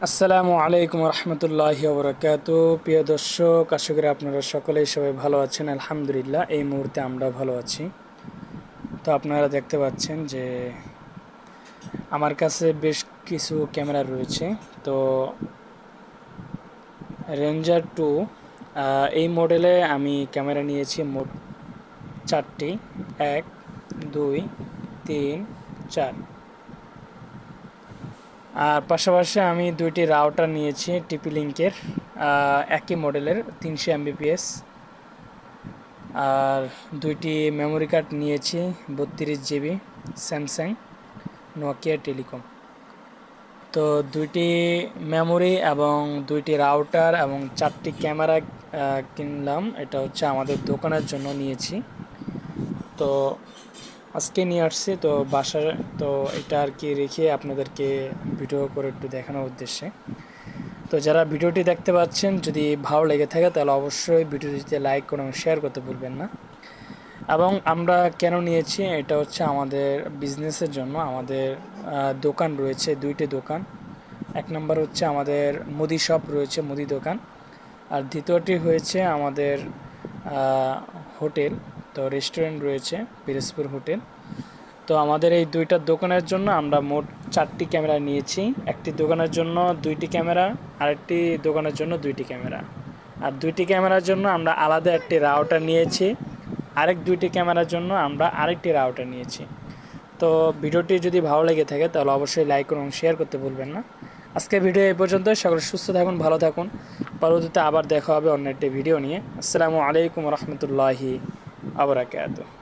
আসসালামু আলাইকুম রহমতুল্লাহি ওবরাকাতু। প্রিয় দর্শক, আশা করি আপনারা সকলেই সবাই ভালো আছেন। আলহামদুলিল্লাহ, এই মুহূর্তে আমরা ভালো আছি। তো আপনারা দেখতে পাচ্ছেন যে আমার কাছে বেশ কিছু ক্যামেরা রয়েছে। তো রেঞ্জার 2 এই মডেলে আমি ক্যামেরা নিয়েছি মোট 4টি। 1, 2, 3, 4। আর পাশাপাশি আমি 2টি রাউটার নিয়েছি টিপি লিঙ্কের, একই মডেলের 300 Mbps। আর 2টি মেমোরি কার্ড নিয়েছি 32 GB স্যামসাং নোকিয়া টেলিকম। তো 2টি মেমোরি এবং 2টি রাউটার এবং 4টি ক্যামেরা কিনলাম। এটা হচ্ছে আমাদের দোকানের জন্য নিয়েছি। তো আজকে নিয়ে আসছি তো বাসায়। তো এটা আর কি রেখে আপনাদেরকে ভিডিও করে একটু দেখানোর উদ্দেশ্যে। তো যারা ভিডিওটি দেখতে পাচ্ছেন, যদি ভালো লেগে থাকে তাহলে অবশ্যই ভিডিওটিতে লাইক এবং শেয়ার করতে ভুলবেন না। এবং আমরা কেন নিয়েছি, এটা হচ্ছে আমাদের বিজনেসের জন্য। আমাদের দোকান রয়েছে 2টি দোকান। এক নম্বর হচ্ছে আমাদের মুদি শপ রয়েছে, মুদি দোকান। আর দ্বিতীয়টি হয়েছে আমাদের হোটেল, তো রেস্টুরেন্ট রয়েছে পিরোজপুর হোটেল। তো আমাদের এই 2টা দোকানের জন্য আমরা মোট 4টি ক্যামেরা নিয়েছি। একটি দোকানের জন্য 2টি ক্যামেরা, আরেকটি দোকানের জন্য 2টি ক্যামেরা। আর 2টি ক্যামেরার জন্য আমরা আলাদা একটি রাউটার নিয়েছি। আরেক 2টি ক্যামেরার জন্য আমরা আরেকটি রাউটার নিয়েছি। তো ভিডিওটি যদি ভালো লেগে থাকে তাহলে অবশ্যই লাইক এবং শেয়ার করতে ভুলবেন না। আজকে ভিডিও এই পর্যন্ত। সকলে সুস্থ থাকুন, ভালো থাকুন। পরবর্তীতে আবার দেখা হবে অন্য একটি ভিডিও নিয়ে। আসসালামু আলাইকুম রহমতুল্লাহি ওয়া বারাকাতুহু।